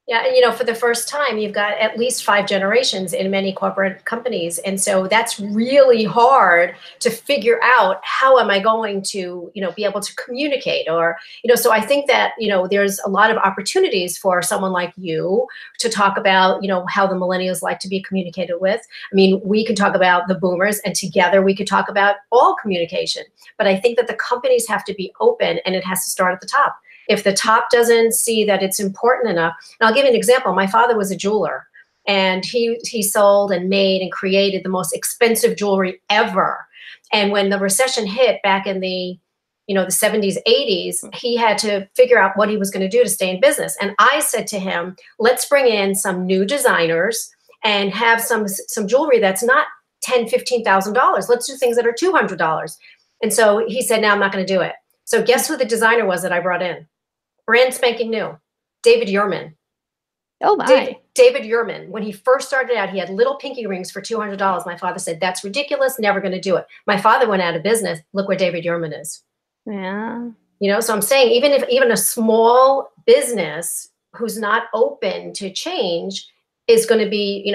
Yeah, and you know, for the first time, you've got at least 5 generations in many corporate companies. And so that's really hard to figure out, how am I going to, you know, be able to communicate? Or, you know, so I think that, you know, there's a lot of opportunities for someone like you to talk about, you know, how the millennials like to be communicated with. I mean, we can talk about the boomers, and together we could talk about all communication. But I think that the companies have to be open, and it has to start at the top. If the top doesn't see that it's important enough, and I'll give you an example. My father was a jeweler, and he sold and made and created the most expensive jewelry ever. And when the recession hit back in the the 70s, 80s, he had to figure out what he was going to do to stay in business. And I said to him, let's bring in some new designers and have some jewelry that's not $10,000, $15,000. Let's do things that are $200. And so he said, no, I'm not going to do it. So guess who the designer was that I brought in? Brand spanking new, David Yurman. Oh my. David Yurman, when he first started out, he had little pinky rings for $200. My father said, that's ridiculous, never going to do it. My father went out of business. Look where David Yurman is. Yeah. So I'm saying even a small business who's not open to change is going to be,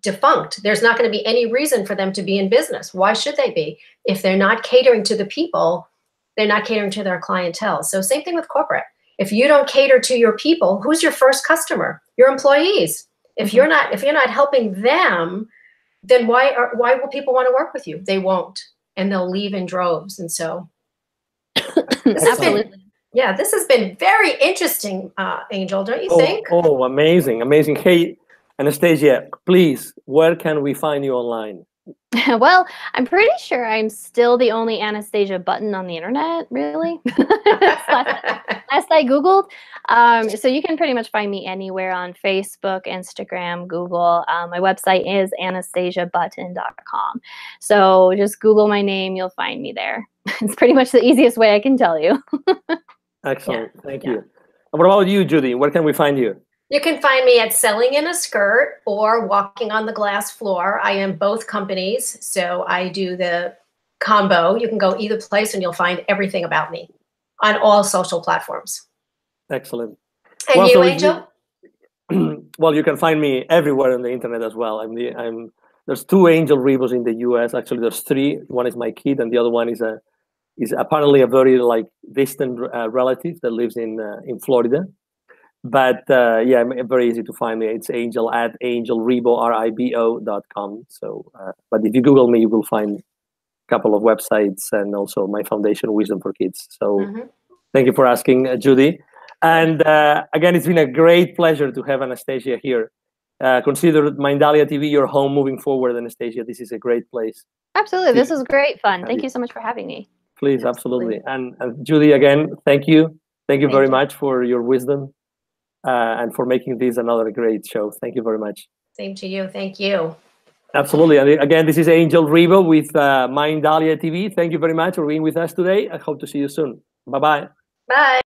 defunct. There's not going to be any reason for them to be in business. Why should they be? If they're not catering to the people, they're not catering to their clientele. So same thing with corporate. If you don't cater to your people, who's your first customer? Your employees. If you're not helping them, then why will people want to work with you? They won't, and they'll leave in droves. And so this has been very interesting, Angel, don't you think? Oh, amazing. Hey, Anastasia, please, where can we find you online? Well, I'm pretty sure I'm still the only Anastasia Button on the internet, really. Last I Googled. So you can pretty much find me anywhere on Facebook, Instagram, Google. My website is anastasiabutton.com. So just Google my name, you'll find me there. It's pretty much the easiest way I can tell you. Excellent. Thank you. And what about you, Judy? Where can we find you? You can find me at Selling in a Skirt or Walking on the Glass Floor. I am both companies, so I do the combo. You can go either place and you'll find everything about me on all social platforms. Excellent. And you, Angel? Well, you can find me everywhere on the internet as well. There's 2 Angel Rebos in the US. Actually, there's 3. One is my kid, and the other one is apparently a very distant relative that lives in Florida. But very easy to find me. It's Angel at angelrebo.com. So, but if you Google me, you will find a couple of websites and also my foundation, Wisdom for Kids. So, thank you for asking, Judy. And again, it's been a great pleasure to have Anastasia here. Consider Mindalia TV your home moving forward, Anastasia. This is a great place. Absolutely, this was great fun. Thank you so much for having me. Please, absolutely. And Judy, again, thank you. Thank you very much for your wisdom. And for making this another great show. Thank you very much. Same to you. Thank you. Absolutely. And again, this is Angel Rebo with Mindalia TV. Thank you very much for being with us today. I hope to see you soon. Bye-bye. Bye.